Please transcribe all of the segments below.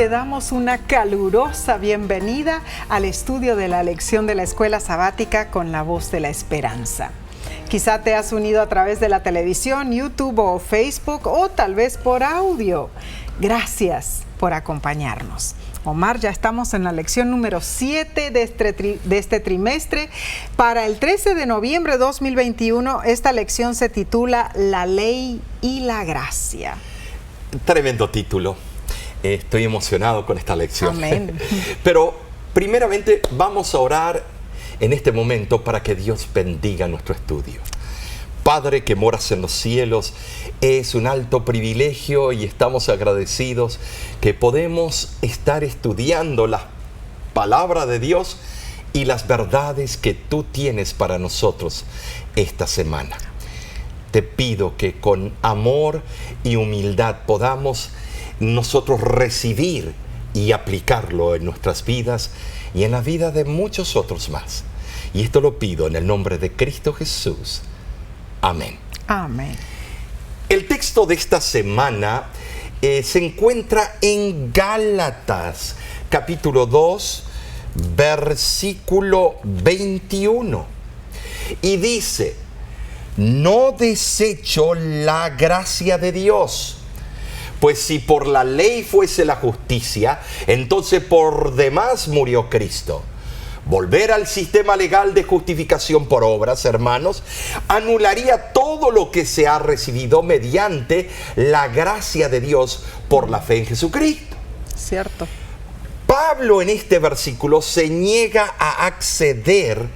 te damos una calurosa bienvenida al estudio de la lección de la Escuela Sabática con la Voz de la Esperanza. Quizá te has unido a través de la televisión, YouTube o Facebook, o tal vez por audio. Gracias por acompañarnos. Omar, ya estamos en la lección número 7 de este trimestre. Para el 13 de noviembre de 2021, esta lección se titula La Ley y la Gracia. Tremendo título. Estoy emocionado con esta lección. Amén. Pero primeramente vamos a orar en este momento para que Dios bendiga nuestro estudio. Padre que moras en los cielos, es un alto privilegio y estamos agradecidos que podemos estar estudiando la palabra de Dios y las verdades que tú tienes para nosotros esta semana. Te pido que con amor y humildad podamos nosotros recibir y aplicarlo en nuestras vidas y en la vida de muchos otros más. Y esto lo pido en el nombre de Cristo Jesús. Amén. Amén. El texto de esta semana se encuentra en Gálatas, capítulo 2, versículo 21. Y dice: no desecho la gracia de Dios, pues si por la ley fuese la justicia, entonces por demás murió Cristo. Volver al sistema legal de justificación por obras, hermanos, anularía todo lo que se ha recibido mediante la gracia de Dios por la fe en Jesucristo. Cierto. Pablo en este versículo se niega a acceder,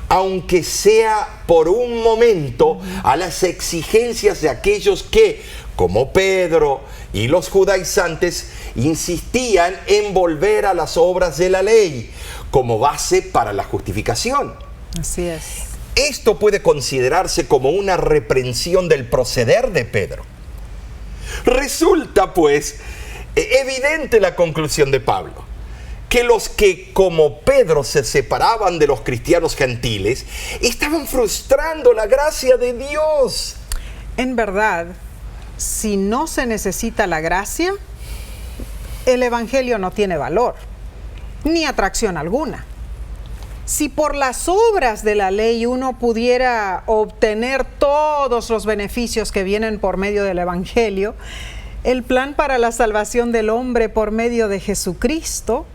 aunque sea por un momento, a las exigencias de aquellos que, como Pedro y los judaizantes, insistían en volver a las obras de la ley como base para la justificación. Así es. Esto puede considerarse como una reprensión del proceder de Pedro. Resulta, pues, evidente la conclusión de Pablo, que los que, como Pedro, se separaban de los cristianos gentiles, estaban frustrando la gracia de Dios. En verdad, si no se necesita la gracia, el Evangelio no tiene valor, ni atracción alguna. Si por las obras de la ley uno pudiera obtener todos los beneficios que vienen por medio del Evangelio, el plan para la salvación del hombre por medio de Jesucristo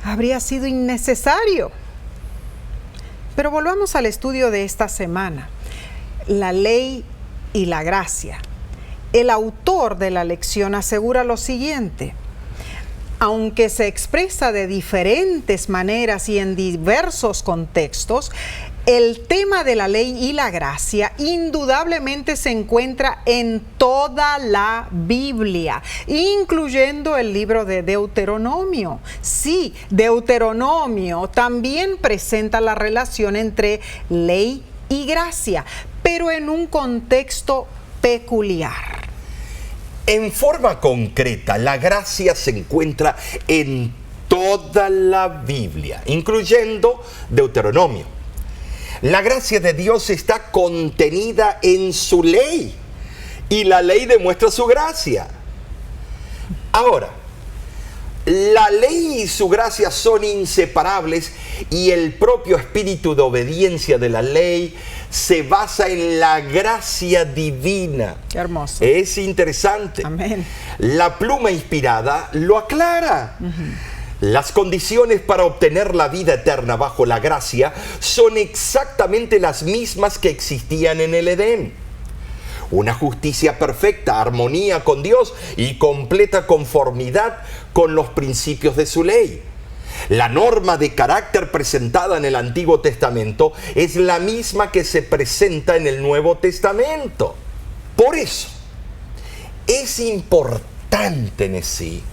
habría sido innecesario. Pero volvamos al estudio de esta semana, la ley y la gracia. El autor de la lección asegura lo siguiente: aunque se expresa de diferentes maneras y en diversos contextos, el tema de la ley y la gracia indudablemente se encuentra en toda la Biblia, incluyendo el libro de Deuteronomio. Sí, Deuteronomio también presenta la relación entre ley y gracia, pero en un contexto peculiar. En forma concreta, la gracia se encuentra en toda la Biblia, incluyendo Deuteronomio. La gracia de Dios está contenida en su ley, y la ley demuestra su gracia. Ahora, la ley y su gracia son inseparables, y el propio espíritu de obediencia de la ley se basa en la gracia divina. Qué hermoso. Es interesante. Amén. La pluma inspirada lo aclara. Las condiciones para obtener la vida eterna bajo la gracia son exactamente las mismas que existían en el Edén. Una justicia perfecta, armonía con Dios y completa conformidad con los principios de su ley. La norma de carácter presentada en el Antiguo Testamento es la misma que se presenta en el Nuevo Testamento. Por eso, es importante en sí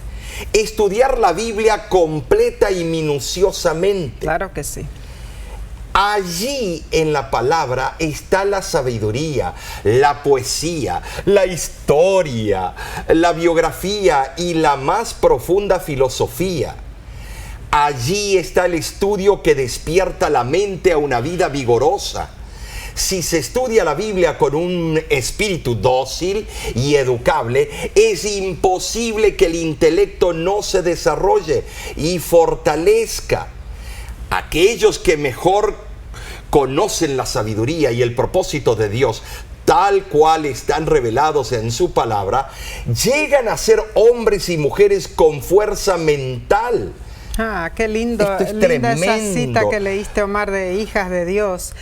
estudiar la Biblia completa y minuciosamente. Claro que sí. Allí en la palabra está la sabiduría, la poesía, la historia, la biografía y la más profunda filosofía. Allí está el estudio que despierta la mente a una vida vigorosa, Si se estudia la Biblia con un espíritu dócil y educable, es imposible que el intelecto no se desarrolle y fortalezca. Aquellos que mejor conocen la sabiduría y el propósito de Dios, tal cual están revelados en su palabra, llegan a ser hombres y mujeres con fuerza mental. Ah, qué lindo, Esto es linda esa tremendo. cita que leíste, Omar, de Hijas de Dios.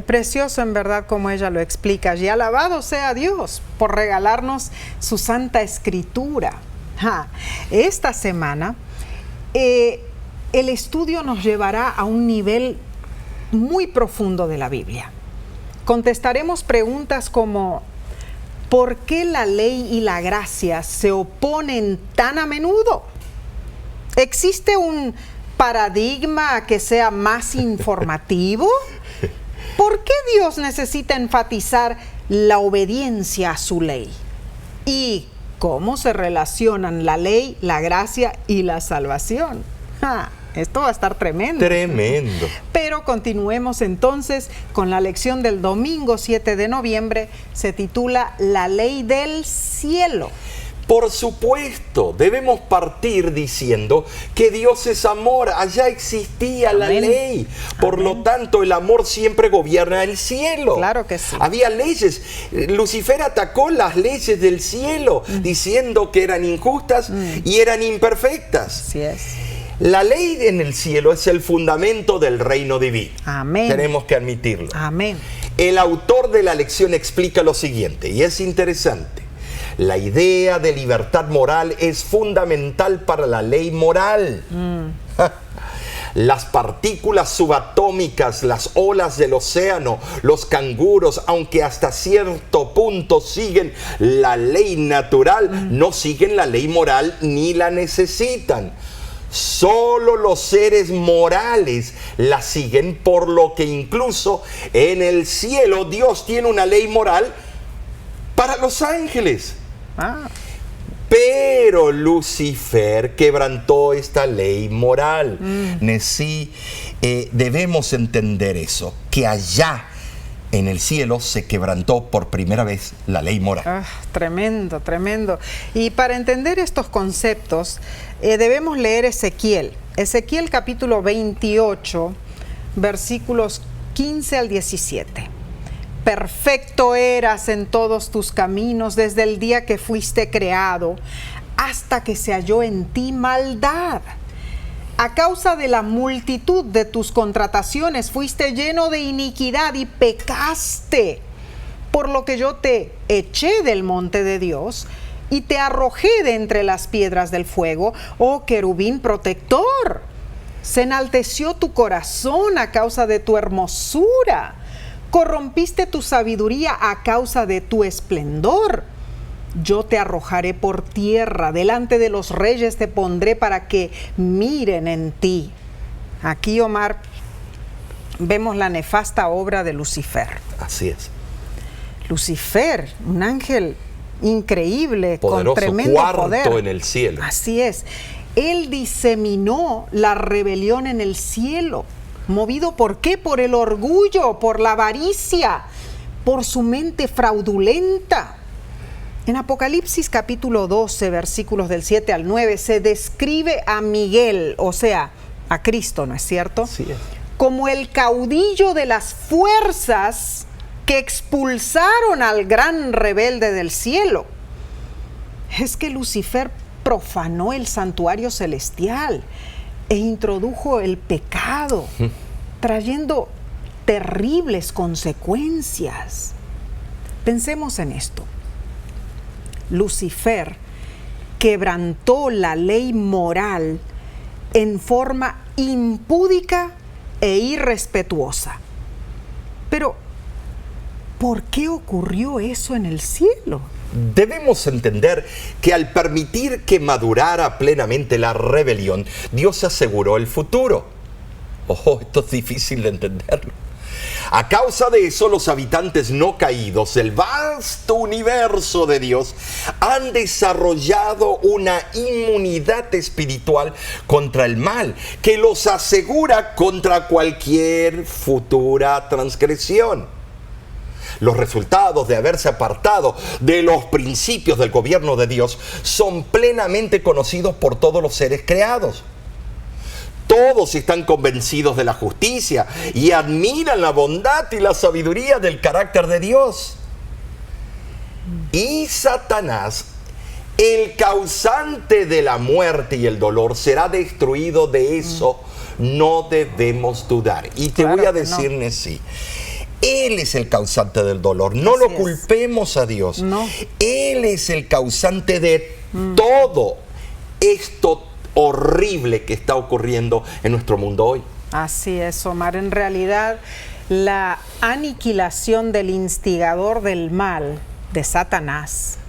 Precioso en verdad como ella lo explica. Y alabado sea Dios por regalarnos su Santa Escritura. Esta semana el estudio nos llevará a un nivel muy profundo de la Biblia. Contestaremos preguntas como: ¿por qué la ley y la gracia se oponen tan a menudo? ¿Existe un paradigma que sea más informativo? ¿Por qué Dios necesita enfatizar la obediencia a su ley? ¿Y cómo se relacionan la ley, la gracia y la salvación? Esto va a estar tremendo. Tremendo. Pero continuemos entonces con la lección del domingo 7 de noviembre. Se titula La ley del cielo. Por supuesto, debemos partir diciendo que Dios es amor. Allá existía la ley. Por lo tanto, el amor siempre gobierna el cielo. Claro que sí. Había leyes. Lucifer atacó las leyes del cielo, diciendo que eran injustas y eran imperfectas. Así es. La ley en el cielo es el fundamento del reino divino. Amén. Tenemos que admitirlo. Amén. El autor de la lección explica lo siguiente, y es interesante. La idea de libertad moral es fundamental para la ley moral. Las partículas subatómicas, las olas del océano, los canguros, aunque hasta cierto punto siguen la ley natural, no siguen la ley moral ni la necesitan. Solo los seres morales la siguen, por lo que incluso en el cielo Dios tiene una ley moral para los ángeles. Pero Lucifer quebrantó esta ley moral. Sí, debemos entender eso, que allá en el cielo se quebrantó por primera vez la ley moral. Tremendo, tremendo. Y para entender estos conceptos, debemos leer Ezequiel. Ezequiel capítulo 28, versículos 15 al 17. Perfecto eras en todos tus caminos desde el día que fuiste creado, hasta que se halló en ti maldad. A causa de la multitud de tus contrataciones fuiste lleno de iniquidad y pecaste, por lo que yo te eché del monte de Dios y te arrojé de entre las piedras del fuego, oh querubín protector. Se enalteció tu corazón a causa de tu hermosura. Corrompiste tu sabiduría a causa de tu esplendor. Yo te arrojaré por tierra, delante de los reyes te pondré para que miren en ti. Aquí, Omar, vemos la nefasta obra de Lucifer. Así es. Lucifer, un ángel increíble, poderoso, con tremendo cuarto poder en el cielo. Así es. Él diseminó la rebelión en el cielo. ¿Movido por qué? Por el orgullo, por la avaricia, por su mente fraudulenta. En Apocalipsis capítulo 12, versículos del 7 al 9, se describe a Miguel, o sea, a Cristo, ¿no es cierto? Sí. Como el caudillo de las fuerzas que expulsaron al gran rebelde del cielo. Es que Lucifer profanó el santuario celestial e introdujo el pecado, trayendo terribles consecuencias. Pensemos en esto. Lucifer quebrantó la ley moral en forma impúdica e irrespetuosa. Pero, ¿por qué ocurrió eso en el cielo? Debemos entender que al permitir que madurara plenamente la rebelión, Dios aseguró el futuro. Ojo, esto es difícil de entenderlo. A causa de eso, los habitantes no caídos del vasto universo de Dios han desarrollado una inmunidad espiritual contra el mal que los asegura contra cualquier futura transgresión. Los resultados de haberse apartado de los principios del gobierno de Dios son plenamente conocidos por todos los seres creados. Todos están convencidos de la justicia y admiran la bondad y la sabiduría del carácter de Dios. Y Satanás, el causante de la muerte y el dolor, será destruido. De eso no debemos dudar. Y te voy a decir, Nesí, Él es el causante del dolor. No lo culpemos a Dios. No. Él es el causante de todo esto horrible que está ocurriendo en nuestro mundo hoy. Así es, Omar. En realidad, la aniquilación del instigador del mal, de Satanás,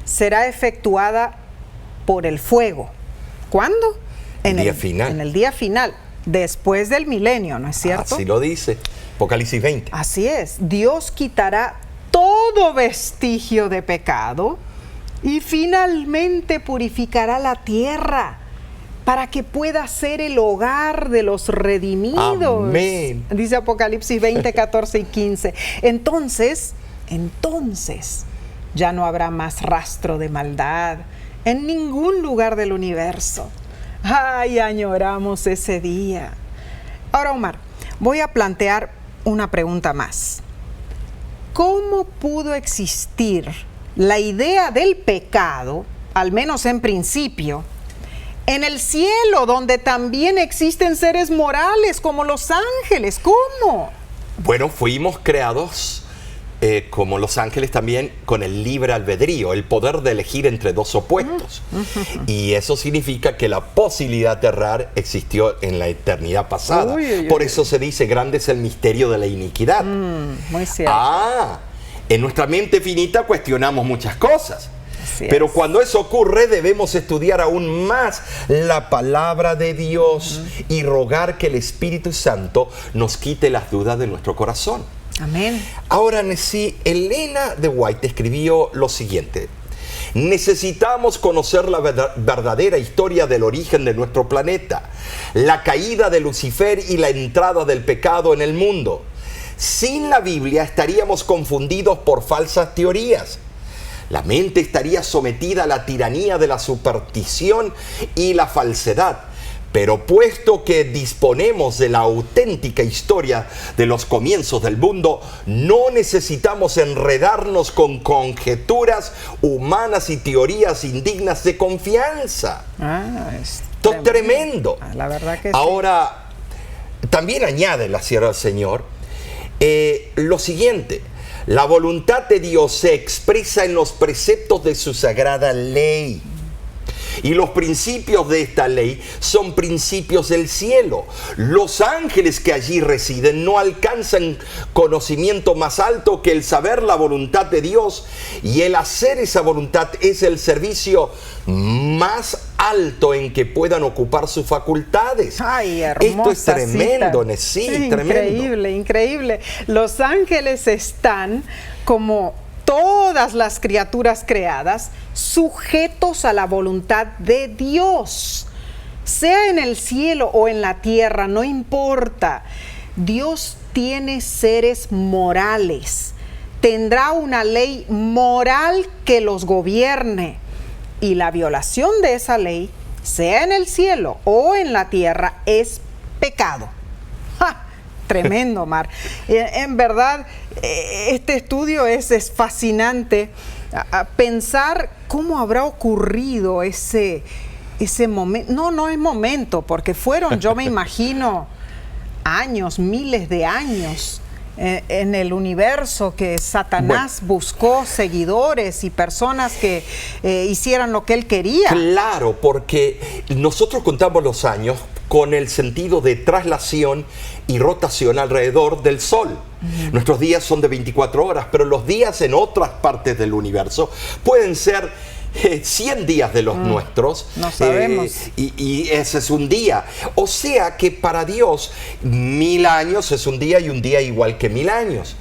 será efectuada por el fuego. ¿Cuándo? En el día final, después del milenio, ¿no es cierto? Así lo dice Apocalipsis 20. Así es. Dios quitará todo vestigio de pecado y finalmente purificará la tierra para que pueda ser el hogar de los redimidos. Amén. Dice Apocalipsis 20, 14 y 15. Entonces, ya no habrá más rastro de maldad en ningún lugar del universo. ¡Ay, añoramos ese día! Ahora, Omar, voy a plantear una pregunta más. ¿Cómo pudo existir la idea del pecado, al menos en principio, en el cielo, donde también existen seres morales como los ángeles? ¿Cómo? Bueno, fuimos creados como los ángeles también con el libre albedrío, el poder de elegir entre dos opuestos. Y eso significa que la posibilidad de errar existió en la eternidad pasada. Por eso se dice, grande es el misterio de la iniquidad. Muy cierto. En nuestra mente finita cuestionamos muchas cosas. Pero cuando eso ocurre, debemos estudiar aún más la palabra de Dios y rogar que el Espíritu Santo nos quite las dudas de nuestro corazón. Amén. Ahora, Nesí, Elena de White escribió lo siguiente: necesitamos conocer la verdadera historia del origen de nuestro planeta, la caída de Lucifer y la entrada del pecado en el mundo. Sin la Biblia estaríamos confundidos por falsas teorías. La mente estaría sometida a la tiranía de la superstición y la falsedad. Pero puesto que disponemos de la auténtica historia de los comienzos del mundo, no necesitamos enredarnos con conjeturas humanas y teorías indignas de confianza. Esto es tremendo. La verdad que ahora, también añade la sierva del Señor lo siguiente: la voluntad de Dios se expresa en los preceptos de su sagrada ley. Y los principios de esta ley son principios del cielo. Los ángeles que allí residen no alcanzan conocimiento más alto que el saber la voluntad de Dios, y el hacer esa voluntad es el servicio más alto en que puedan ocupar sus facultades. Ay, hermosa. Esto es tremendo, Nesí, tremendo. Increíble, increíble. Los ángeles están, como todas las criaturas creadas, sujetos a la voluntad de Dios. Sea en el cielo o en la tierra, no importa. Dios tiene seres morales. Tendrá una ley moral que los gobierne. Y la violación de esa ley, sea en el cielo o en la tierra, es pecado. ¡Ja! Tremendo, Omar. En verdad, este estudio es fascinante. A pensar cómo habrá ocurrido ese momento. No es momento, porque fueron, yo me imagino, años, miles de años en el universo que Satanás buscó seguidores y personas que hicieran lo que él quería. Claro, porque nosotros contamos los años con el sentido de traslación y rotación alrededor del Sol. Nuestros días son de 24 horas, pero los días en otras partes del universo pueden ser 100 días de los nuestros. No sabemos. Y ese es un día. O sea que para Dios 1000 años es un día y un día igual que 1000 años.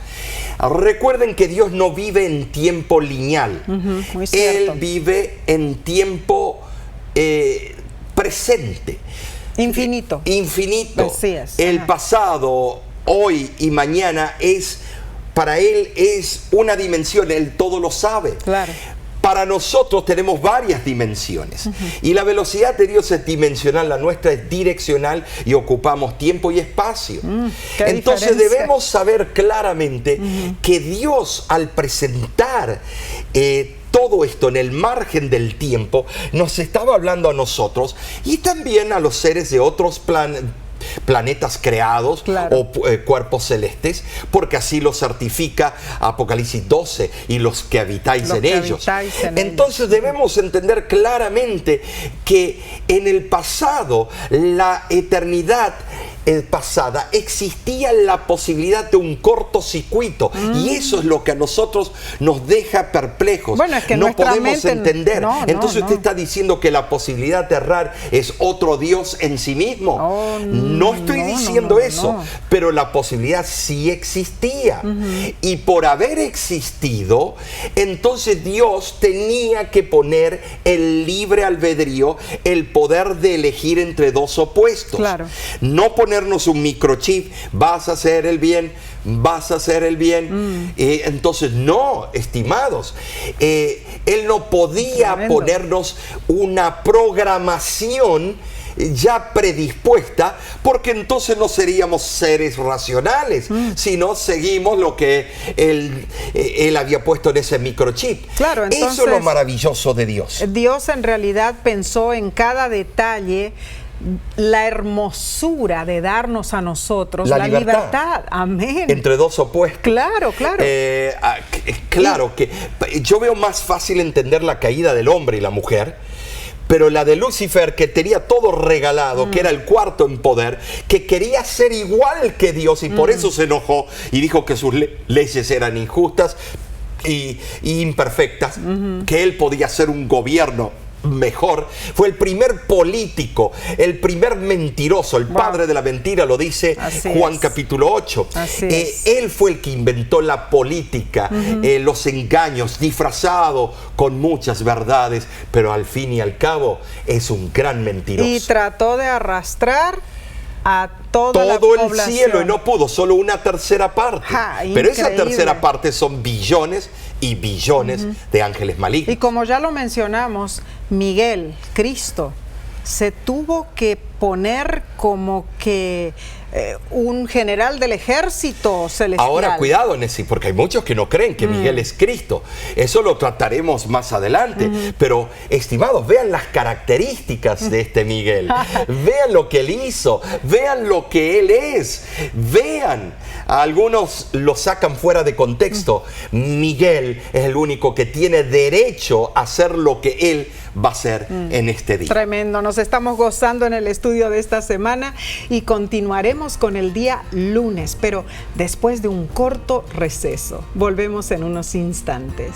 Recuerden que Dios no vive en tiempo lineal. Muy cierto. Él vive en tiempo presente. Infinito. Infinito. Así es. El Ajá. pasado, hoy y mañana para Él es una dimensión. Él todo lo sabe. Claro. Para nosotros tenemos varias dimensiones y la velocidad de Dios es dimensional, la nuestra es direccional y ocupamos tiempo y espacio. qué Entonces diferencia. debemos saber claramente que Dios, al presentar todo esto en el margen del tiempo, nos estaba hablando a nosotros y también a los seres de otros planetas creados, claro, o cuerpos celestes, porque así lo certifica Apocalipsis 12 y los que habitáis en ellos. Entonces debemos entender claramente que en el pasado, la eternidad pasada, existía la posibilidad de un cortocircuito y eso es lo que a nosotros nos deja perplejos. Bueno, es que no podemos mente entender. Entonces no. usted está diciendo que la posibilidad de errar es otro Dios en sí mismo. No estoy diciendo eso, pero la posibilidad sí existía. Y por haber existido, entonces Dios tenía que poner el libre albedrío, el poder de elegir entre dos opuestos. Claro. No ponernos un microchip, vas a hacer el bien, vas a hacer el bien. Entonces, no, estimados, Él no podía ponernos una programación ya predispuesta, porque entonces no seríamos seres racionales, sino seguimos lo que él había puesto en ese microchip. Claro, entonces, eso es lo maravilloso de Dios. Dios en realidad pensó en cada detalle la hermosura de darnos a nosotros la libertad. Amén. Entre dos opuestos. Claro, claro. Claro que yo veo más fácil entender la caída del hombre y la mujer, pero la de Lucifer, que tenía todo regalado, que era el cuarto en poder, que quería ser igual que Dios y por eso se enojó y dijo que sus leyes eran injustas y imperfectas, que él podía ser un gobierno mejor. Fue el primer político, el primer mentiroso, el padre de la mentira, lo dice Juan capítulo 8. Él fue el que inventó la política, los engaños, disfrazado con muchas verdades, pero al fin y al cabo es un gran mentiroso. Y trató de arrastrar a todo la el cielo y no pudo, solo una tercera parte. Pero esa tercera parte son billones y billones de ángeles malignos. Y como ya lo mencionamos, Miguel, Cristo, se tuvo que poner como que un general del ejército celestial. Ahora, cuidado, Nessie, porque hay muchos que no creen que Miguel es Cristo. Eso lo trataremos más adelante. Pero, estimados, vean las características de este Miguel. Vean lo que él hizo. Vean lo que él es. Vean. Algunos lo sacan fuera de contexto. Miguel es el único que tiene derecho a hacer lo que él va a hacer en este día. Tremendo. Nos estamos gozando en el estudio de esta semana y continuaremos con el día lunes, pero después de un corto receso. Volvemos en unos instantes.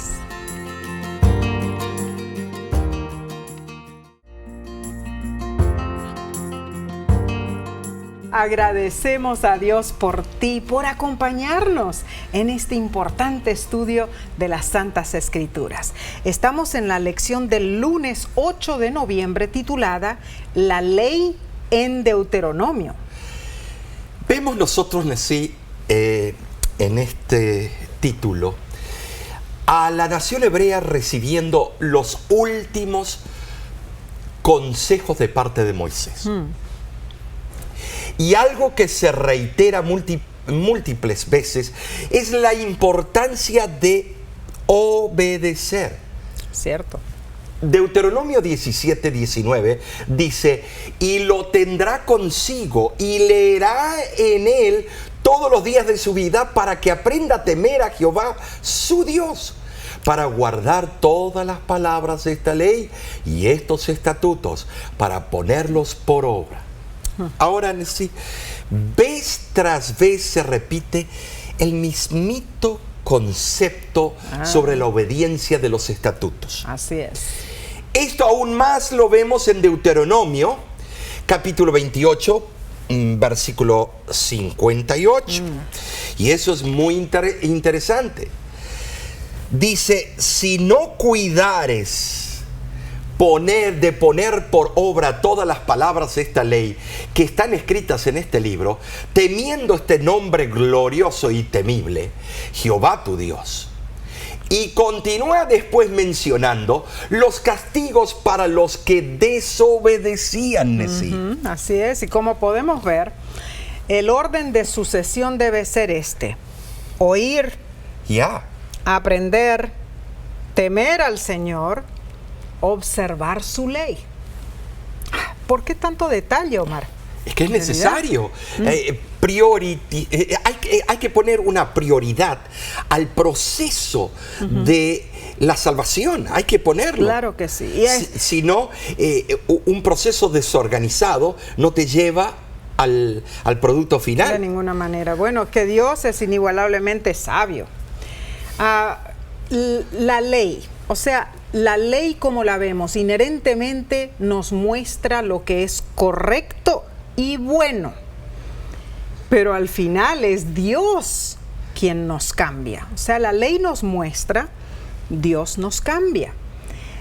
Agradecemos a Dios por ti, por acompañarnos en este importante estudio de las Santas Escrituras. Estamos en la lección del lunes 8 de noviembre titulada La Ley en Deuteronomio. Vemos nosotros, Nessie, en este título, a la nación hebrea recibiendo los últimos consejos de parte de Moisés. Y algo que se reitera múltiples veces es la importancia de obedecer. Cierto. Deuteronomio 17:19 dice: y lo tendrá consigo y leerá en él todos los días de su vida para que aprenda a temer a Jehová su Dios, para guardar todas las palabras de esta ley y estos estatutos, para ponerlos por obra. Ahora sí, vez tras vez se repite el mismito concepto sobre la obediencia de los estatutos. Así es. Esto aún más lo vemos en Deuteronomio, capítulo 28, versículo 58. Y eso es muy interesante. Dice, si no cuidares de poner por obra todas las palabras de esta ley que están escritas en este libro, temiendo este nombre glorioso y temible, Jehová tu Dios. Y continúa después mencionando los castigos para los que desobedecían. Así es, y como podemos ver, el orden de sucesión debe ser este: oír, aprender, temer al Señor, observar su ley. ¿Por qué tanto detalle, Omar? Es que es necesario. Hay que poner una prioridad al proceso de la salvación. Hay que ponerlo. Claro que sí. Si no, un proceso desorganizado no te lleva al producto final. De ninguna manera. Bueno, que Dios es inigualablemente sabio. La ley, o sea, la ley como la vemos, inherentemente nos muestra lo que es correcto y bueno. Pero al final es Dios quien nos cambia. O sea, la ley nos muestra, Dios nos cambia.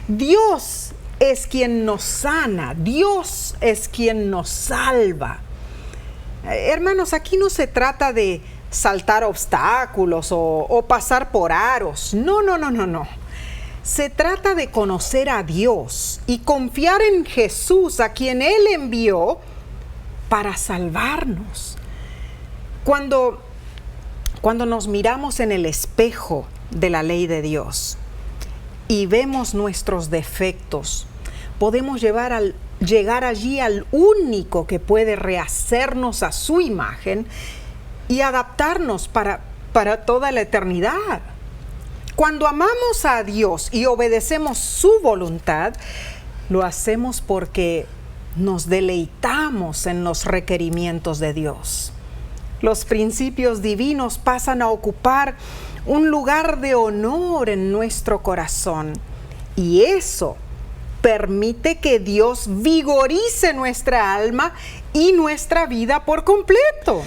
Dios es quien nos sana, Dios es quien nos salva. Hermanos, aquí no se trata de saltar obstáculos o pasar por aros. No. Se trata de conocer a Dios y confiar en Jesús, a quien Él envió para salvarnos. Cuando nos miramos en el espejo de la ley de Dios y vemos nuestros defectos, podemos llegar allí al único que puede rehacernos a su imagen y adaptarnos para toda la eternidad. Cuando amamos a Dios y obedecemos su voluntad, lo hacemos porque nos deleitamos en los requerimientos de Dios. Los principios divinos pasan a ocupar un lugar de honor en nuestro corazón, y eso permite que Dios vigorice nuestra alma y nuestra vida por completo.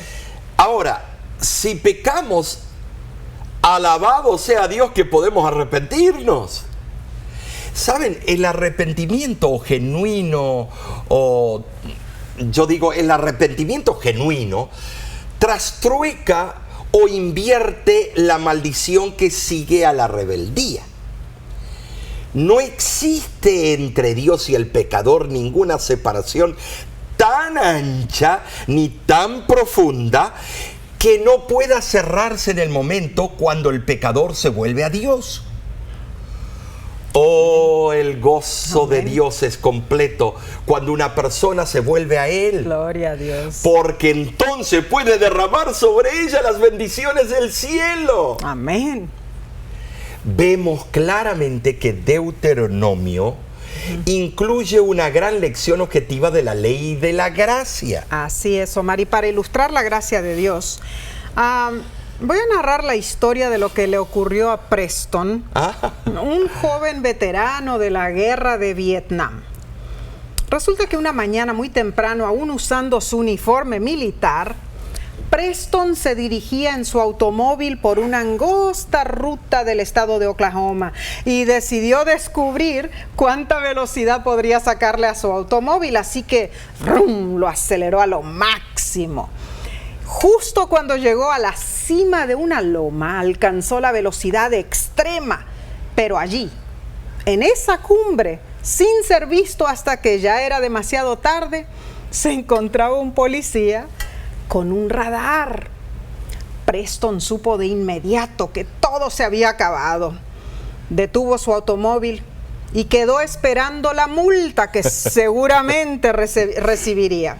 Ahora, si pecamos, alabado sea Dios que podemos arrepentirnos. ¿Saben? El arrepentimiento genuino, el arrepentimiento genuino trastrueca o invierte la maldición que sigue a la rebeldía. No existe entre Dios y el pecador ninguna separación tan ancha ni tan profunda que no pueda cerrarse en el momento cuando el pecador se vuelve a Dios. Oh, el gozo de Dios es completo cuando una persona se vuelve a Él. Gloria a Dios. Porque entonces puede derramar sobre ella las bendiciones del cielo. Amén. Vemos claramente que Deuteronomio incluye una gran lección objetiva de la ley y de la gracia. Así es, Omar. Y para ilustrar la gracia de Dios, voy a narrar la historia de lo que le ocurrió a Preston, un joven veterano de la guerra de Vietnam. Resulta que una mañana muy temprano, aún usando su uniforme militar, Preston se dirigía en su automóvil por una angosta ruta del estado de Oklahoma y decidió descubrir cuánta velocidad podría sacarle a su automóvil, así que lo aceleró a lo máximo. Justo cuando llegó a la cima de una loma, alcanzó la velocidad extrema, pero allí, en esa cumbre, sin ser visto hasta que ya era demasiado tarde, se encontraba un policía con un radar. Preston supo de inmediato que todo se había acabado. Detuvo su automóvil y quedó esperando la multa que seguramente recibiría.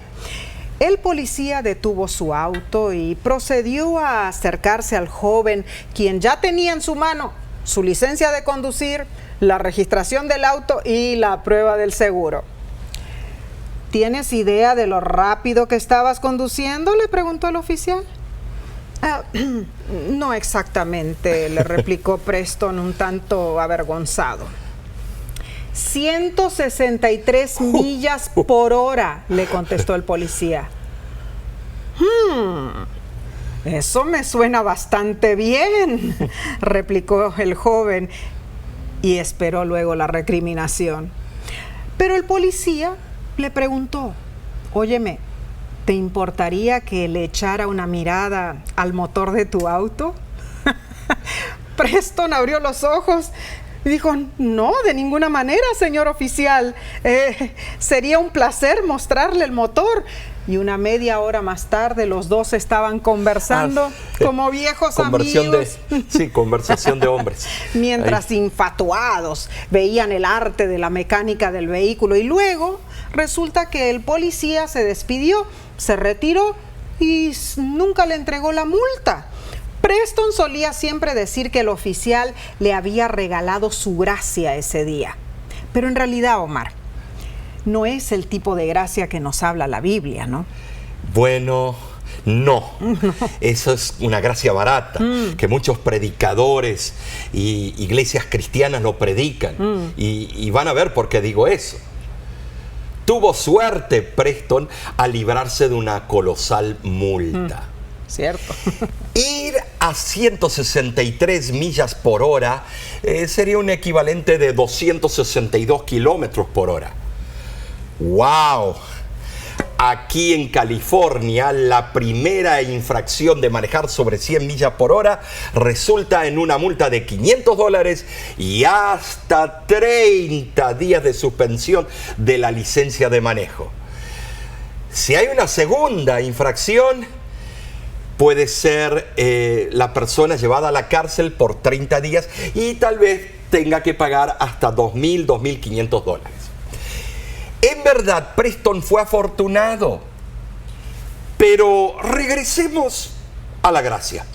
El policía detuvo su auto y procedió a acercarse al joven, quien ya tenía en su mano su licencia de conducir, la registración del auto y la prueba del seguro. ¿Tienes idea de lo rápido que estabas conduciendo?, le preguntó el oficial. No exactamente, le replicó Preston un tanto avergonzado. 163 millas por hora, le contestó el policía. Eso me suena bastante bien, replicó el joven y esperó luego la recriminación. Pero el policía le preguntó, óyeme, ¿te importaría que le echara una mirada al motor de tu auto? Preston abrió los ojos y dijo, no, de ninguna manera, señor oficial. Sería un placer mostrarle el motor. Y una media hora más tarde los dos estaban conversando como viejos amigos. Sí, conversación de hombres. Mientras infatuados veían el arte de la mecánica del vehículo. Y luego resulta que el policía se despidió, se retiró y nunca le entregó la multa. Preston solía siempre decir que el oficial le había regalado su gracia ese día. Pero en realidad, Omar, no es el tipo de gracia que nos habla la Biblia, ¿no? Bueno, no. Eso es una gracia barata, que muchos predicadores y iglesias cristianas lo predican. Y van a ver por qué digo eso. Tuvo suerte Preston al librarse de una colosal multa. Cierto. Ir a 163 millas por hora sería un equivalente de 262 kilómetros por hora. ¡Wow! Aquí en California, la primera infracción de manejar sobre 100 millas por hora resulta en una multa de $500 y hasta 30 días de suspensión de la licencia de manejo. Si hay una segunda infracción, puede ser la persona llevada a la cárcel por 30 días y tal vez tenga que pagar hasta $2,000, $2,500. En verdad, Preston fue afortunado, pero regresemos a la gracia.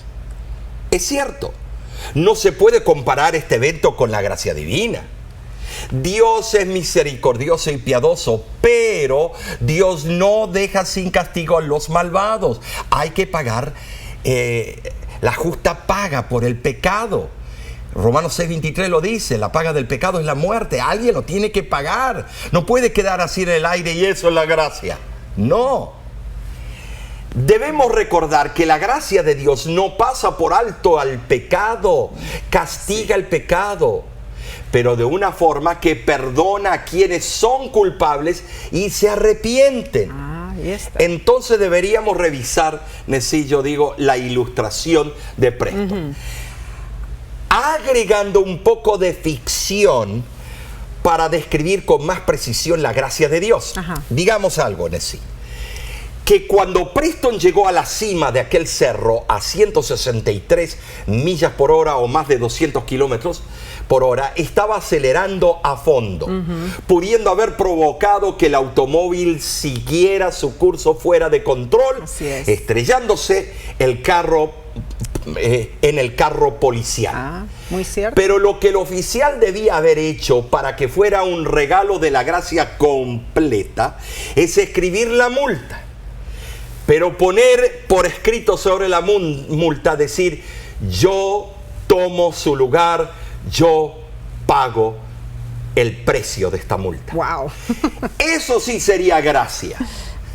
Es cierto, no se puede comparar este evento con la gracia divina. Dios es misericordioso y piadoso, pero Dios no deja sin castigo a los malvados. Hay que pagar la justa paga por el pecado. Romanos 6:23 lo dice, la paga del pecado es la muerte. Alguien lo tiene que pagar. No puede quedar así en el aire y eso es la gracia. No. Debemos recordar que la gracia de Dios no pasa por alto al pecado, castiga el pecado, pero de una forma que perdona a quienes son culpables y se arrepienten. Entonces deberíamos revisar, Necillo, la ilustración de Preston. Agregando un poco de ficción para describir con más precisión la gracia de Dios. Digamos algo, Nessie, que cuando Preston llegó a la cima de aquel cerro a 163 millas por hora o más de 200 kilómetros por hora, estaba acelerando a fondo, pudiendo haber provocado que el automóvil siguiera su curso fuera de control, estrellándose en el carro policial. Muy cierto. Pero lo que el oficial debía haber hecho para que fuera un regalo de la gracia completa es escribir la multa. Pero poner por escrito sobre la multa, decir, yo tomo su lugar, yo pago el precio de esta multa. Wow. Eso sí sería gracia.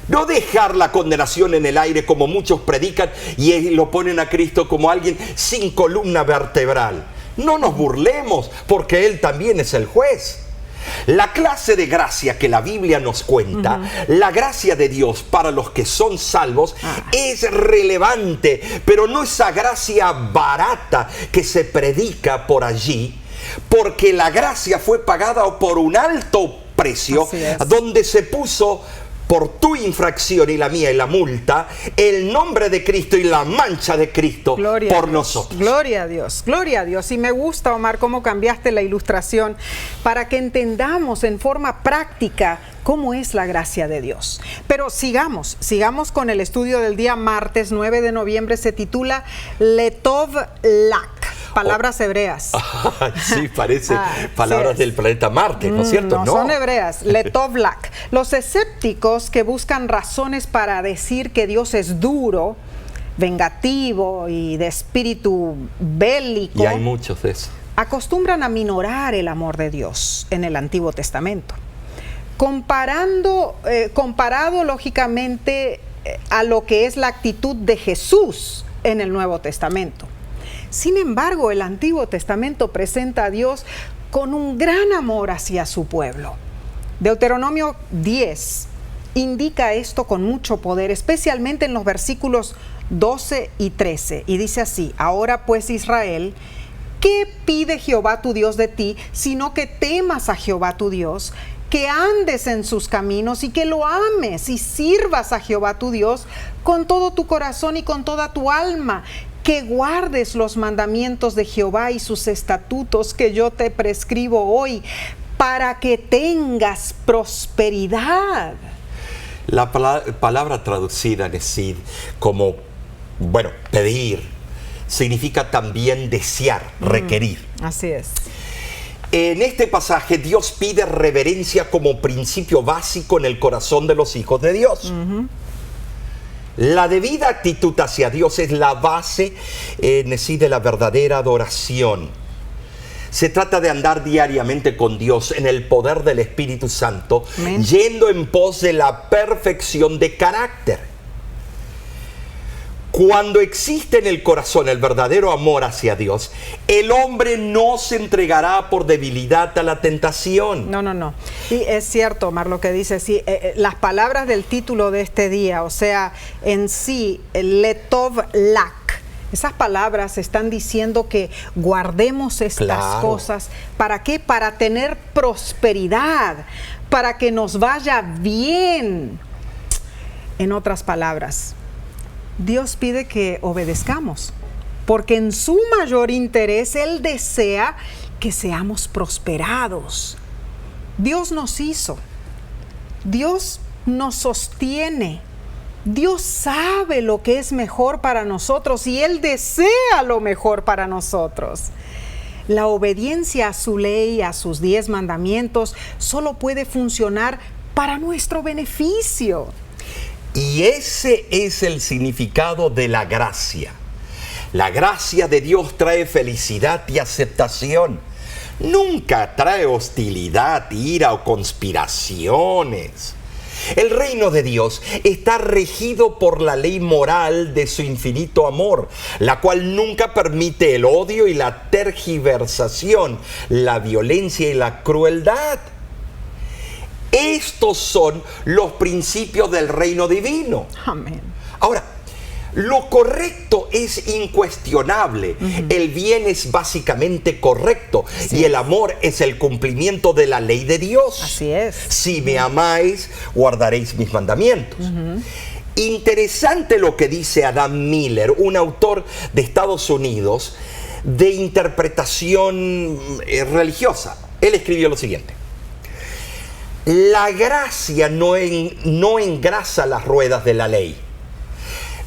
No dejar la condenación en el aire como muchos predican y lo ponen a Cristo como alguien sin columna vertebral. No nos burlemos, porque Él también es el juez. La clase de gracia que la Biblia nos cuenta, la gracia de Dios para los que son salvos, es relevante, pero no esa gracia barata que se predica por allí, porque la gracia fue pagada por un alto precio, donde se puso por tu infracción y la mía y la multa, el nombre de Cristo y la mancha de Cristo por nosotros. Gloria a Dios, gloria a Dios. Y me gusta, Omar, cómo cambiaste la ilustración para que entendamos en forma práctica cómo es la gracia de Dios. Pero sigamos con el estudio del día martes 9 de noviembre. Se titula Letov Lak. Palabras hebreas. Sí, parece palabras del planeta Marte, ¿no es cierto? No, son hebreas. Letov Lak. Los escépticos que buscan razones para decir que Dios es duro vengativo y de espíritu bélico. Y hay muchos de esos. Acostumbran a minorar el amor de Dios en el Antiguo Testamento. Comparado lógicamente a lo que es la actitud de Jesús en el Nuevo Testamento. Sin embargo, el Antiguo Testamento presenta a Dios con un gran amor hacia su pueblo. Deuteronomio 10 indica esto con mucho poder, especialmente en los versículos 12 y 13. Y dice así: ahora pues, Israel, ¿qué pide Jehová tu Dios de ti, sino que temas a Jehová tu Dios, que andes en sus caminos y que lo ames y sirvas a Jehová tu Dios con todo tu corazón y con toda tu alma, que guardes los mandamientos de Jehová y sus estatutos que yo te prescribo hoy, para que tengas prosperidad? La palabra traducida, Nesid, como, pedir, significa también desear, requerir. Así es. En este pasaje, Dios pide reverencia como principio básico en el corazón de los hijos de Dios. La debida actitud hacia Dios es la base, de la verdadera adoración. Se trata de andar diariamente con Dios en el poder del Espíritu Santo, Amén, yendo en pos de la perfección de carácter. Cuando existe en el corazón el verdadero amor hacia Dios, el hombre no se entregará por debilidad a la tentación. No. Y es cierto, Omar, lo que dice, sí, las palabras del título de este día, o sea, en sí, letov lak, esas palabras están diciendo que guardemos estas cosas. ¿Para qué? Para tener prosperidad, para que nos vaya bien. En otras palabras, Dios pide que obedezcamos, porque en su mayor interés Él desea que seamos prosperados. Dios nos hizo, Dios nos sostiene, Dios sabe lo que es mejor para nosotros y Él desea lo mejor para nosotros. La obediencia a su ley, a sus 10 mandamientos, solo puede funcionar para nuestro beneficio. Y ese es el significado de la gracia. La gracia de Dios trae felicidad y aceptación. Nunca trae hostilidad, ira o conspiraciones. El reino de Dios está regido por la ley moral de su infinito amor, la cual nunca permite el odio y la tergiversación, la violencia y la crueldad. Estos son los principios del reino divino. Amén. Ahora, lo correcto es incuestionable. El bien es básicamente correcto. Sí. Y el amor es el cumplimiento de la ley de Dios. Así es. Si me amáis, guardaréis mis mandamientos. Interesante lo que dice Adam Miller, un autor de Estados Unidos de interpretación religiosa. Él escribió lo siguiente: la gracia no engrasa las ruedas de la ley.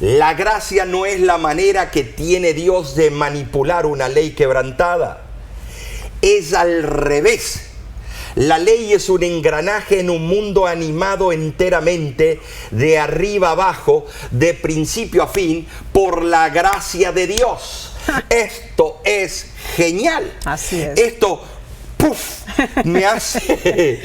La gracia no es la manera que tiene Dios de manipular una ley quebrantada. Es al revés. La ley es un engranaje en un mundo animado enteramente, de arriba abajo, de principio a fin, por la gracia de Dios. Esto es genial. Así es. Esto me hace,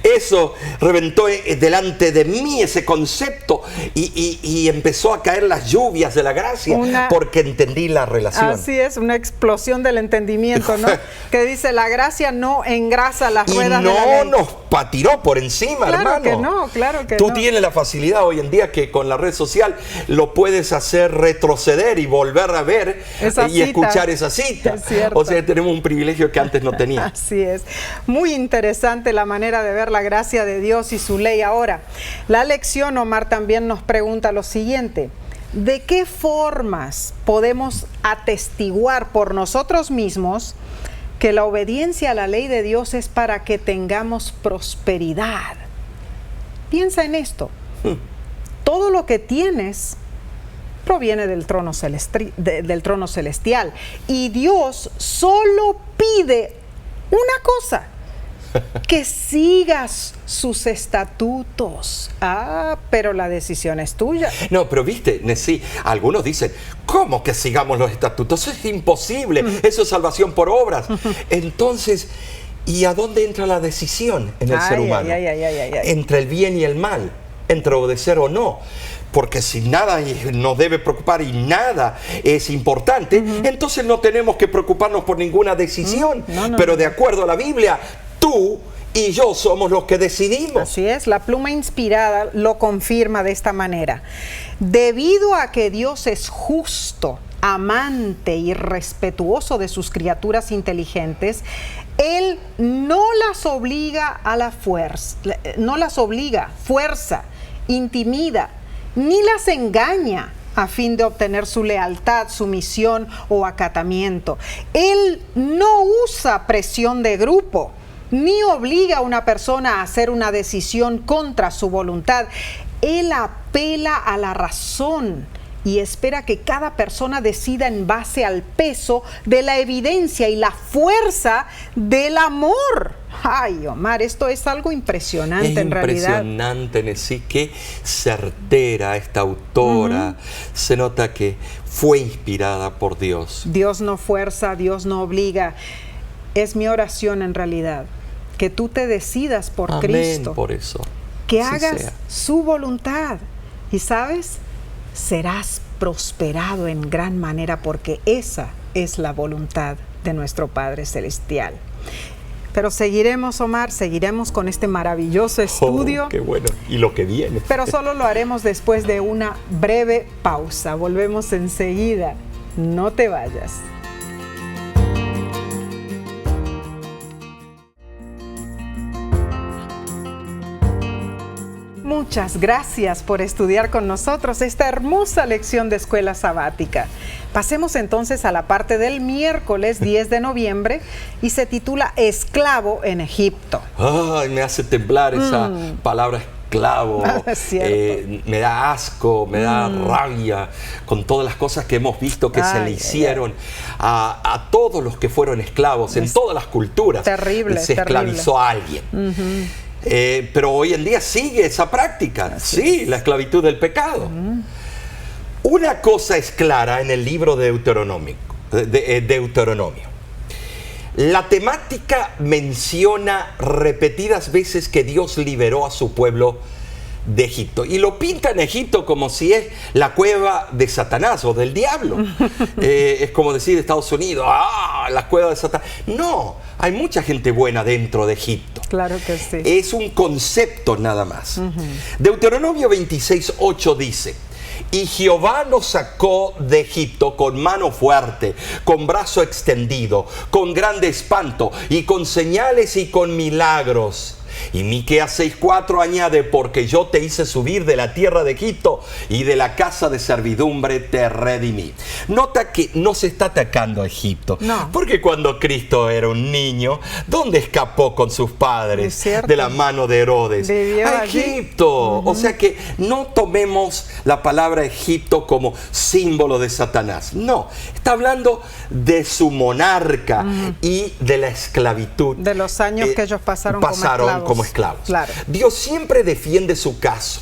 eso reventó delante de mí ese concepto y empezó a caer las lluvias de la gracia porque entendí la relación. Así es, una explosión del entendimiento, ¿no? Que dice, la gracia no engrasa las ruedas de la ley. Y no nos patiró por encima, hermano. Claro que no. Tú tienes la facilidad hoy en día que con la red social lo puedes hacer retroceder y volver a ver y escuchar esa cita. Es cierto. O sea, tenemos un privilegio que antes no teníamos. Así es. Muy interesante la manera de ver la gracia de Dios y su ley. Ahora, la lección, Omar, también nos pregunta lo siguiente: ¿de qué formas podemos atestiguar por nosotros mismos que la obediencia a la ley de Dios es para que tengamos prosperidad? Piensa en esto. Todo lo que tienes proviene del trono celestial. Y Dios solo pide una cosa: que sigas sus estatutos. Pero la decisión es tuya. No, pero viste, Nesí, algunos dicen, ¿cómo que sigamos los estatutos? Eso es imposible, eso es salvación por obras. Entonces, ¿y a dónde entra la decisión en el ser humano? Entre el bien y el mal, entre obedecer o no. Porque si nada nos debe preocupar y nada es importante, entonces no tenemos que preocuparnos por ninguna decisión. Pero de acuerdo a la Biblia, tú y yo somos los que decidimos. Así es, la pluma inspirada lo confirma de esta manera. Debido a que Dios es justo, amante y respetuoso de sus criaturas inteligentes, Él no las obliga a la fuerza, intimida, ni las engaña a fin de obtener su lealtad, sumisión o acatamiento. Él no usa presión de grupo, ni obliga a una persona a hacer una decisión contra su voluntad. Él apela a la razón y espera que cada persona decida en base al peso de la evidencia y la fuerza del amor. Ay, Omar, esto es algo impresionante en realidad. Impresionante, Nesí, qué certera esta autora. Se nota que fue inspirada por Dios. Dios no fuerza, Dios no obliga. Es mi oración en realidad, que tú te decidas por Cristo. Por eso. Que hagas su voluntad. Y ¿sabes? Serás prosperado en gran manera porque esa es la voluntad de nuestro Padre Celestial. Pero seguiremos, Omar, seguiremos con este maravilloso estudio. ¡Qué bueno! Y lo que viene. Pero solo lo haremos después de una breve pausa. Volvemos enseguida. No te vayas. Muchas gracias por estudiar con nosotros esta hermosa lección de escuela sabática. Pasemos entonces a la parte del miércoles 10 de noviembre y se titula Esclavo en Egipto. Ay, me hace temblar esa palabra esclavo. Me da asco, me da rabia con todas las cosas que hemos visto que se le hicieron a todos los que fueron esclavos en todas las culturas. Terrible. Se esclavizó a alguien. Pero hoy en día sigue esa práctica, la esclavitud del pecado. Una cosa es clara en el libro de Deuteronomio. La temática menciona repetidas veces que Dios liberó a su pueblo de Egipto. Y lo pinta en Egipto como si es la cueva de Satanás o del diablo. Es como decir Estados Unidos, la cueva de Satanás. No, hay mucha gente buena dentro de Egipto. Claro que sí. Es un concepto nada más. Deuteronomio 26:8 dice: y Jehová nos sacó de Egipto con mano fuerte, con brazo extendido, con grande espanto y con señales y con milagros. Y Miqueas 6:4 añade: porque yo te hice subir de la tierra de Egipto y de la casa de servidumbre te redimí. Nota que no se está atacando a Egipto. No. Porque cuando Cristo era un niño, ¿dónde escapó con sus padres de la mano de Herodes? A Egipto. O sea que no tomemos la palabra Egipto como símbolo de Satanás. No, está hablando de su monarca y de la esclavitud. De los años que ellos pasaron como esclavos. Claro. Dios siempre defiende su caso,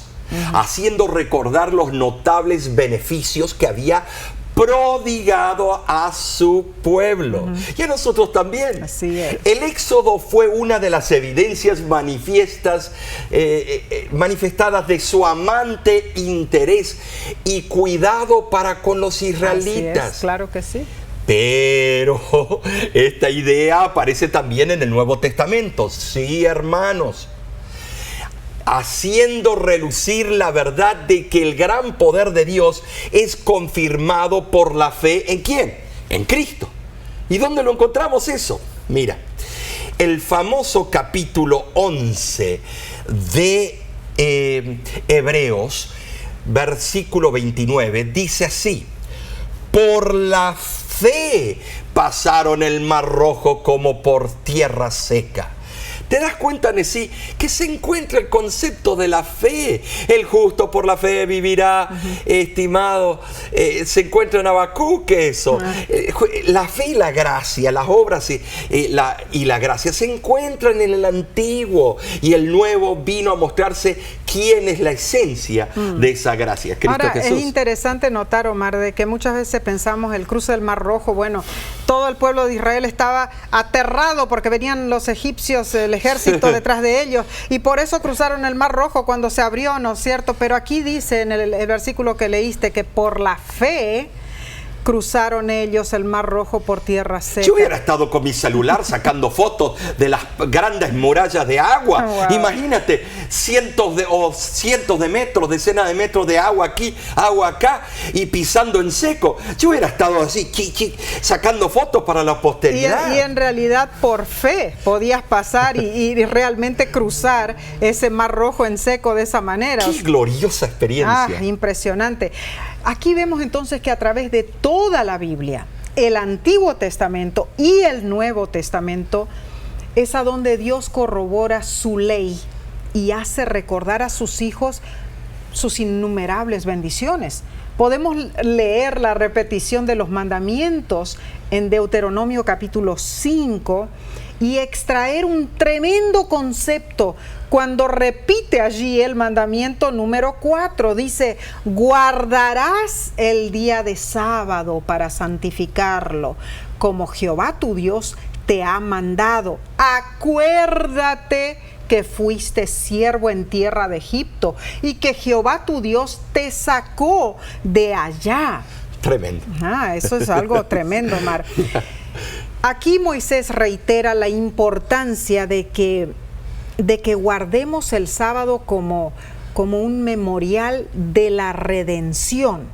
haciendo recordar los notables beneficios que había prodigado a su pueblo. Y a nosotros también. Así es. El éxodo fue una de las evidencias manifestadas de su amante interés y cuidado para con los israelitas. Así es, claro que sí. Pero esta idea aparece también en el Nuevo Testamento. Sí, hermanos. Haciendo relucir la verdad de que el gran poder de Dios es confirmado por la fe. ¿En quién? En Cristo. ¿Y dónde lo encontramos eso? Mira, el famoso capítulo 11 de Hebreos, versículo 29, dice así: por la fe pasaron el mar rojo como por tierra seca. ¿Te das cuenta, Nesí, que se encuentra el concepto de la fe? El justo por la fe vivirá, estimado. Se encuentra en Habacuc eso. La fe y la gracia, las obras y la gracia se encuentran en el Antiguo, y el Nuevo vino a mostrarse quién es la esencia de esa gracia, Cristo Ahora, Jesús. es interesante notar, Omar, de que muchas veces pensamos el cruce del Mar Rojo, bueno, todo el pueblo de Israel estaba aterrado porque venían los egipcios, el ejército detrás de ellos, y por eso cruzaron el Mar Rojo cuando se abrió, ¿no es cierto? Pero aquí dice en el versículo que leíste que por la fe cruzaron ellos el Mar Rojo por tierra seca. Yo hubiera estado con mi celular sacando fotos de las grandes murallas de agua. Wow. Imagínate, cientos de metros, decenas de metros de agua aquí, agua acá, y pisando en seco. Yo hubiera estado así, sacando fotos para la posteridad. Y en realidad por fe podías pasar y realmente cruzar ese Mar Rojo en seco de esa manera. ¡Qué gloriosa experiencia! Impresionante. Aquí vemos entonces que a través de toda la Biblia, el Antiguo Testamento y el Nuevo Testamento, es a donde Dios corrobora su ley y hace recordar a sus hijos sus innumerables bendiciones. Podemos leer la repetición de los mandamientos en Deuteronomio capítulo 5 y extraer un tremendo concepto cuando repite allí el mandamiento número 4. Dice: guardarás el día de sábado para santificarlo, como Jehová tu Dios te ha mandado. Acuérdate que fuiste siervo en tierra de Egipto y que Jehová tu Dios te sacó de allá. Tremendo. Eso es algo tremendo, Omar. Aquí Moisés reitera la importancia de que guardemos el sábado como un memorial de la redención,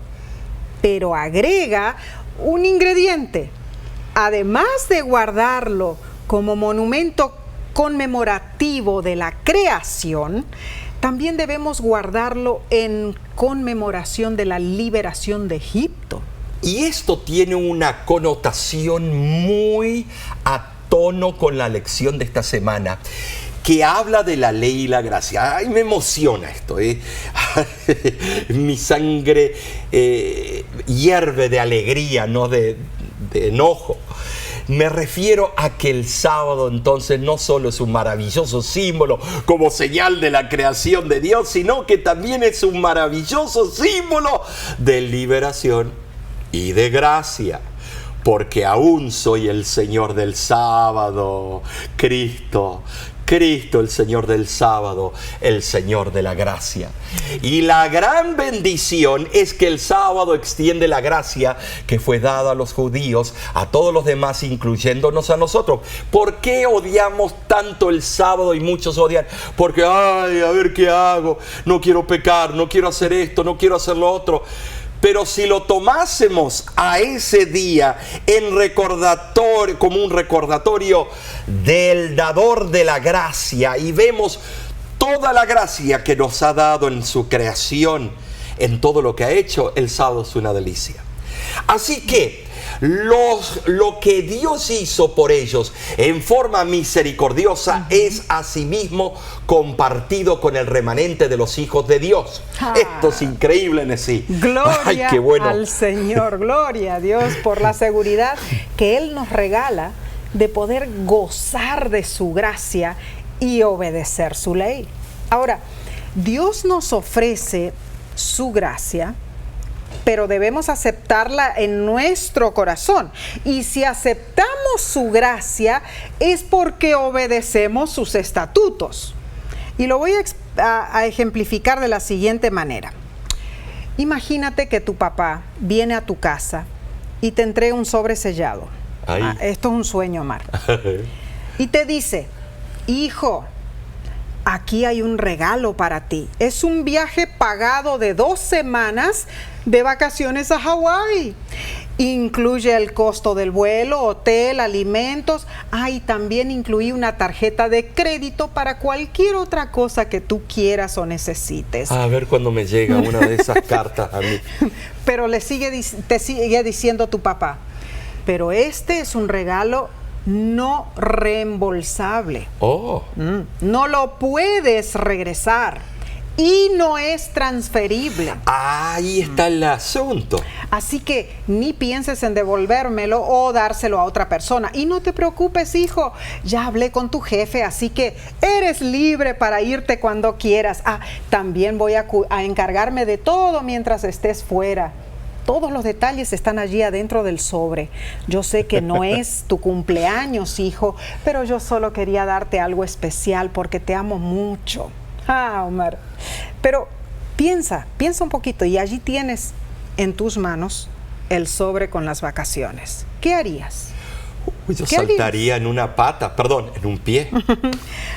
pero agrega un ingrediente. Además de guardarlo como monumento conmemorativo de la creación, también debemos guardarlo en conmemoración de la liberación de Egipto. Y esto tiene una connotación muy a tono con la lección de esta semana, que habla de la ley y la gracia. Ay, me emociona esto, Mi sangre hierve de alegría, no de enojo. Me refiero a que el sábado entonces no solo es un maravilloso símbolo como señal de la creación de Dios, sino que también es un maravilloso símbolo de liberación y de gracia. Porque aún soy el Señor del sábado, Cristo, el Señor del sábado, el Señor de la gracia. Y la gran bendición es que el sábado extiende la gracia que fue dada a los judíos, a todos los demás, incluyéndonos a nosotros. ¿Por qué odiamos tanto el sábado y muchos odian? Porque, ay, a ver qué hago, no quiero pecar, no quiero hacer esto, no quiero hacer lo otro. Pero si lo tomásemos a ese día en recordatorio, como un recordatorio del dador de la gracia, y vemos toda la gracia que nos ha dado en su creación, en todo lo que ha hecho, el sábado es una delicia. Así que lo que Dios hizo por ellos en forma misericordiosa es asimismo compartido con el remanente de los hijos de Dios. Esto es increíble, Nesí. Gloria qué bueno. al Señor, gloria a Dios por la seguridad que Él nos regala de poder gozar de su gracia y obedecer su ley. Ahora, Dios nos ofrece su gracia, pero debemos aceptarla en nuestro corazón. Y si aceptamos su gracia, es porque obedecemos sus estatutos. Y lo voy a ejemplificar de la siguiente manera. Imagínate que tu papá viene a tu casa y te entrega un sobre sellado. Esto es un sueño, Omar. Y te dice: hijo, aquí hay un regalo para ti. Es un viaje pagado de 2 semanas de vacaciones a Hawái. Incluye el costo del vuelo, hotel, alimentos. Y también incluí una tarjeta de crédito para cualquier otra cosa que tú quieras o necesites. A ver cuando me llega una de esas cartas a mí. Pero te sigue diciendo tu papá: pero este es un regalo no reembolsable. Oh, No lo puedes regresar y no es transferible. ahí está el asunto. Así que ni pienses en devolvérmelo o dárselo a otra persona. Y no te preocupes, hijo. Ya hablé con tu jefe, así que eres libre para irte cuando quieras. También voy a encargarme de todo mientras estés fuera. Todos los detalles están allí adentro del sobre. Yo sé que no es tu cumpleaños, hijo, pero yo solo quería darte algo especial porque te amo mucho. Omar. Pero piensa un poquito y allí tienes en tus manos el sobre con las vacaciones. ¿Qué harías? Yo ¿Qué saltaría en una pata, perdón, en un pie.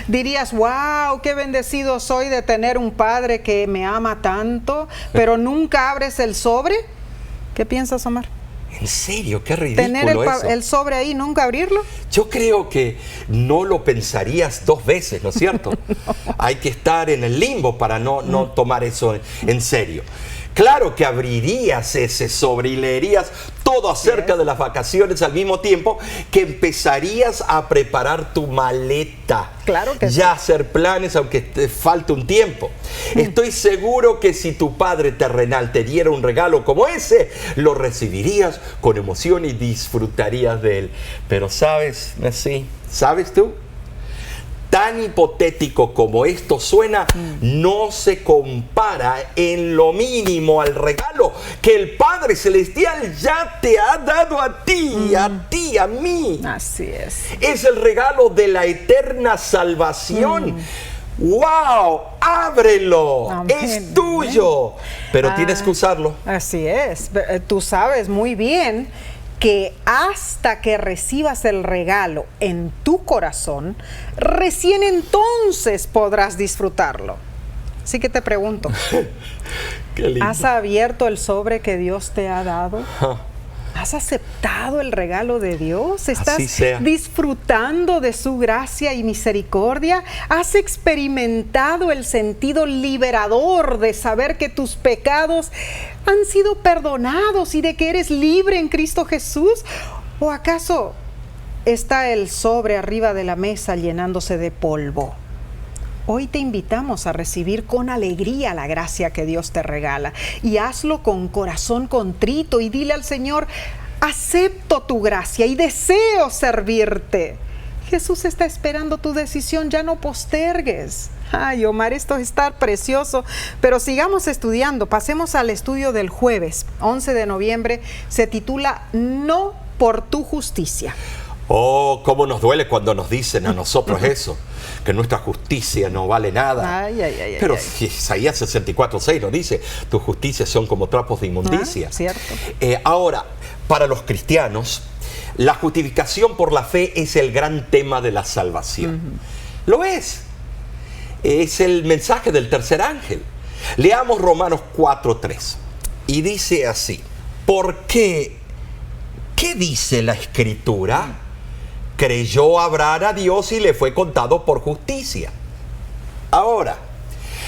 Dirías, wow, qué bendecido soy de tener un padre que me ama tanto, pero nunca abres el sobre. ¿Qué piensas, Omar? ¿En serio? Qué ridículo ¿Tener eso. el sobre ahí y nunca abrirlo? Yo creo que no lo pensarías dos veces, ¿no es cierto? Hay que estar en el limbo para no tomar eso en serio. Claro que abrirías ese sobre y leerías todo acerca de las vacaciones al mismo tiempo que empezarías a preparar tu maleta. Claro que ya hacer planes aunque te falte un tiempo. Estoy seguro que si tu padre terrenal te diera un regalo como ese, lo recibirías con emoción y disfrutarías de él. Pero ¿sabes, Messi? ¿Sabes tú? Tan hipotético como esto suena, no se compara en lo mínimo al regalo que el Padre Celestial ya te ha dado a ti, a mí. Así es. Es el regalo de la eterna salvación. ¡Wow! ¡Ábrelo! Amén. Es tuyo. Pero tienes que usarlo. Así es. Tú sabes muy bien que hasta que recibas el regalo en tu corazón, recién entonces podrás disfrutarlo. Así que te pregunto, Qué lindo. ¿has abierto el sobre que Dios te ha dado? ¿Has aceptado el regalo de Dios? ¿Estás Así sea. disfrutando de su gracia y misericordia? ¿Has experimentado el sentido liberador de saber que tus pecados han sido perdonados y de que eres libre en Cristo Jesús? ¿O acaso está el sobre arriba de la mesa llenándose de polvo? Hoy te invitamos a recibir con alegría la gracia que Dios te regala y hazlo con corazón contrito y dile al Señor, acepto tu gracia y deseo servirte. Jesús está esperando tu decisión, ya no postergues. Ay, Omar, esto está precioso, pero sigamos estudiando. Pasemos al estudio del jueves, 11 de noviembre, se titula No por tu justicia. Oh, cómo nos duele cuando nos dicen a nosotros eso, que nuestra justicia no vale nada. Pero Isaías 64:6 nos dice, tus justicias son como trapos de inmundicia. Cierto. Ahora, para los cristianos, la justificación por la fe es el gran tema de la salvación. Lo es. Es el mensaje del tercer ángel. Leamos Romanos 4:3 y dice así, porque ¿qué dice la Escritura? Creyó Abraham a Dios y le fue contado por justicia. Ahora,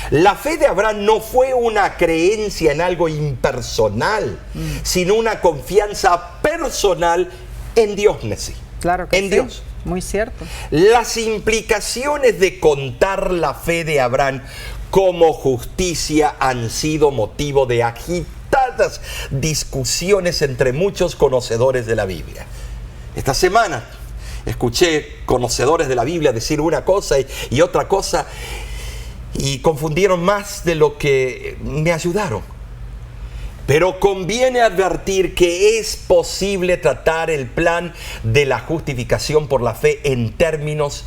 la fe de Abraham no fue una creencia en algo impersonal, sino una confianza personal en Dios, Nessie. Claro que en sí. Dios. Muy cierto. Las implicaciones de contar la fe de Abraham como justicia han sido motivo de agitadas discusiones entre muchos conocedores de la Biblia. Esta semana escuché conocedores de la Biblia decir una cosa y otra cosa y confundieron más de lo que me ayudaron. Pero conviene advertir que es posible tratar el plan de la justificación por la fe en términos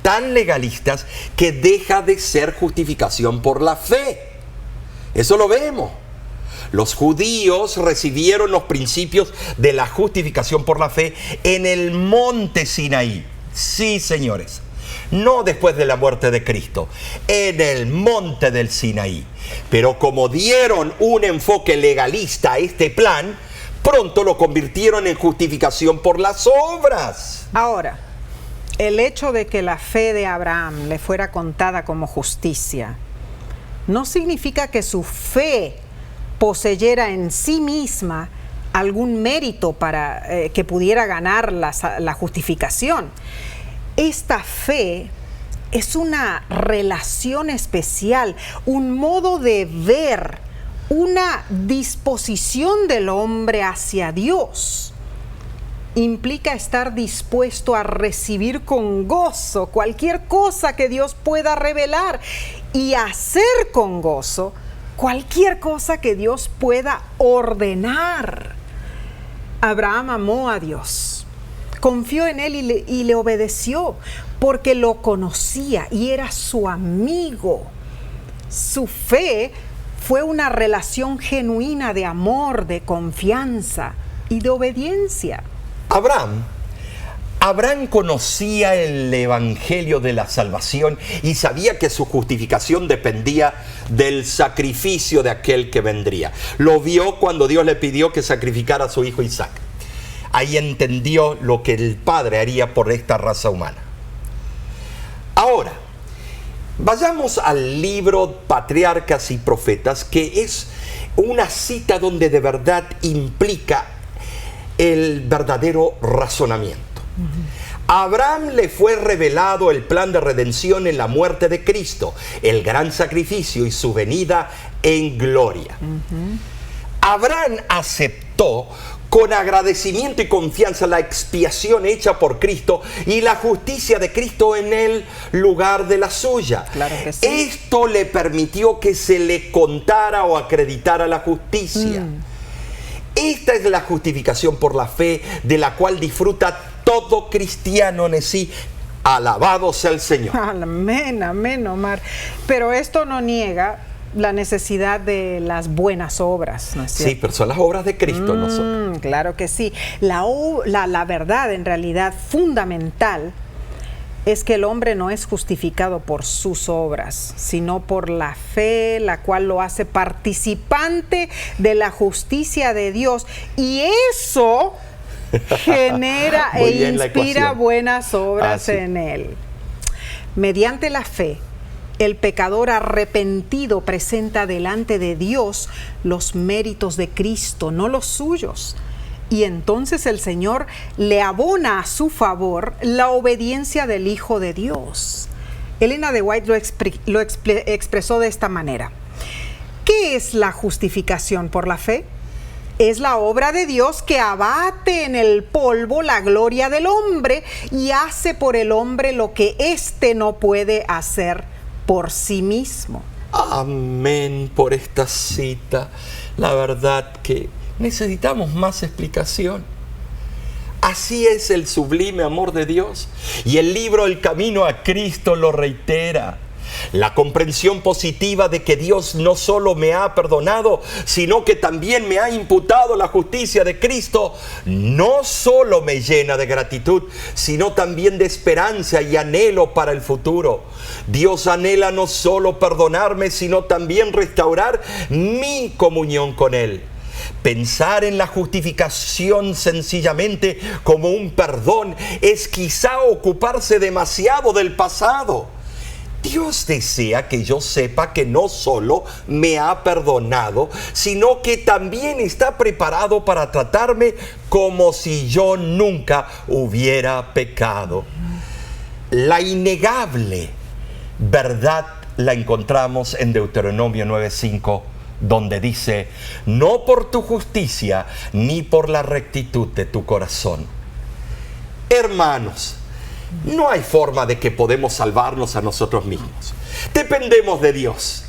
tan legalistas que deja de ser justificación por la fe. Eso lo vemos. Los judíos recibieron los principios de la justificación por la fe en el monte Sinaí. Sí, señores. No después de la muerte de Cristo, en el monte del Sinaí. Pero como dieron un enfoque legalista a este plan, pronto lo convirtieron en justificación por las obras. Ahora, el hecho de que la fe de Abraham le fuera contada como justicia, no significa que su fe poseyera en sí misma algún mérito para que pudiera ganar la justificación. Esta fe es una relación especial, un modo de ver, una disposición del hombre hacia Dios. Implica estar dispuesto a recibir con gozo cualquier cosa que Dios pueda revelar y hacer con gozo cualquier cosa que Dios pueda ordenar. Abraham amó a Dios, confió en Él y le obedeció porque lo conocía y era su amigo. Su fe fue una relación genuina de amor, de confianza y de obediencia. Abraham conocía el evangelio de la salvación y sabía que su justificación dependía del sacrificio de aquel que vendría. Lo vio cuando Dios le pidió que sacrificara a su hijo Isaac. Ahí entendió lo que el Padre haría por esta raza humana. Ahora, vayamos al libro Patriarcas y Profetas, que es una cita donde de verdad implica el verdadero razonamiento. A Abraham le fue revelado el plan de redención en la muerte de Cristo, el gran sacrificio y su venida en gloria. Abraham aceptó con agradecimiento y confianza la expiación hecha por Cristo y la justicia de Cristo en el lugar de la suya. Claro que sí. Esto le permitió que se le contara o acreditara la justicia. Esta es la justificación por la fe de la cual disfruta todo cristiano en sí. Alabado sea el Señor. Amén, amén, Omar. Pero esto no niega la necesidad de las buenas obras, ¿no es cierto? Sí, pero son las obras de Cristo, nosotros. Claro que sí. La verdad, en realidad, fundamental es que el hombre no es justificado por sus obras, sino por la fe, la cual lo hace participante de la justicia de Dios. Y eso genera e inspira buenas obras en él. Mediante la fe, el pecador arrepentido presenta delante de Dios los méritos de Cristo, no los suyos. Y entonces el Señor le abona a su favor la obediencia del Hijo de Dios. Elena de White lo expresó de esta manera. ¿Qué es la justificación por la fe? Es la obra de Dios que abate en el polvo la gloria del hombre y hace por el hombre lo que éste no puede hacer por sí mismo. Amén por esta cita. La verdad que necesitamos más explicación. Así es el sublime amor de Dios. Y el libro El Camino a Cristo lo reitera. La comprensión positiva de que Dios no solo me ha perdonado, sino que también me ha imputado la justicia de Cristo, no solo me llena de gratitud, sino también de esperanza y anhelo para el futuro. Dios anhela no solo perdonarme, sino también restaurar mi comunión con Él. Pensar en la justificación sencillamente como un perdón es quizá ocuparse demasiado del pasado. Dios desea que yo sepa que no solo me ha perdonado, sino que también está preparado para tratarme como si yo nunca hubiera pecado. La innegable verdad la encontramos en Deuteronomio 9:5, donde dice: no por tu justicia ni por la rectitud de tu corazón. Hermanos, no hay forma de que podemos salvarnos a nosotros mismos. Dependemos de Dios.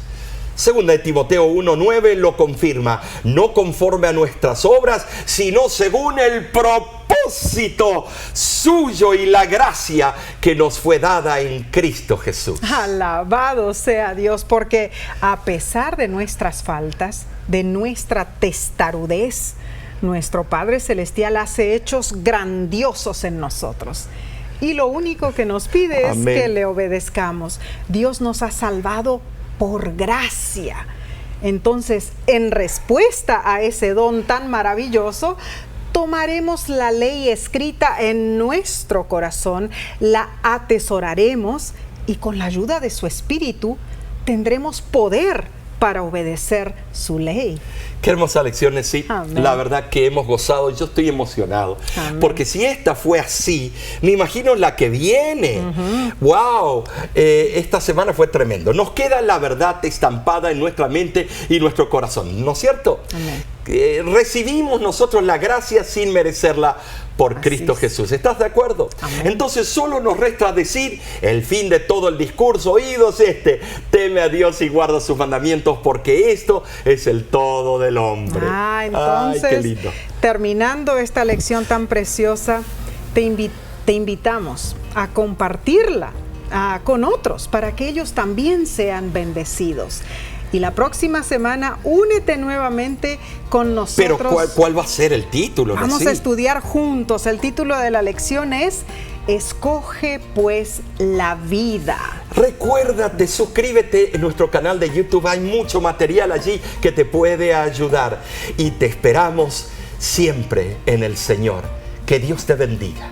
Segunda de Timoteo 1:9 lo confirma: no conforme a nuestras obras, sino según el propósito suyo y la gracia que nos fue dada en Cristo Jesús. Alabado sea Dios, porque a pesar de nuestras faltas, de nuestra testarudez, nuestro Padre Celestial hace hechos grandiosos en nosotros. Y lo único que nos pide es que le obedezcamos. Dios nos ha salvado por gracia. Entonces, en respuesta a ese don tan maravilloso, tomaremos la ley escrita en nuestro corazón, la atesoraremos y con la ayuda de su Espíritu tendremos poder para obedecer su ley. Qué hermosa lección, sí. Amén. La verdad que hemos gozado. Yo estoy emocionado. Amén. Porque si esta fue así, me imagino la que viene. ¡Wow! Esta semana fue tremendo. Nos queda la verdad estampada en nuestra mente y nuestro corazón, ¿no es cierto? Amén. Recibimos nosotros la gracia sin merecerla por Cristo es. Jesús. ¿Estás de acuerdo? Amén. Entonces solo nos resta decir el fin de todo el discurso oído es este: teme a Dios y guarda sus mandamientos, porque esto es el todo del hombre. Entonces, ay, qué lindo. Terminando esta lección tan preciosa, te invitamos a compartirla con otros para que ellos también sean bendecidos. Y la próxima semana únete nuevamente con nosotros. Pero ¿cuál va a ser el título? Vamos a estudiar juntos. El título de la lección es Escoge pues la vida. Recuérdate, suscríbete en nuestro canal de YouTube. Hay mucho material allí que te puede ayudar. Y te esperamos siempre en el Señor. Que Dios te bendiga.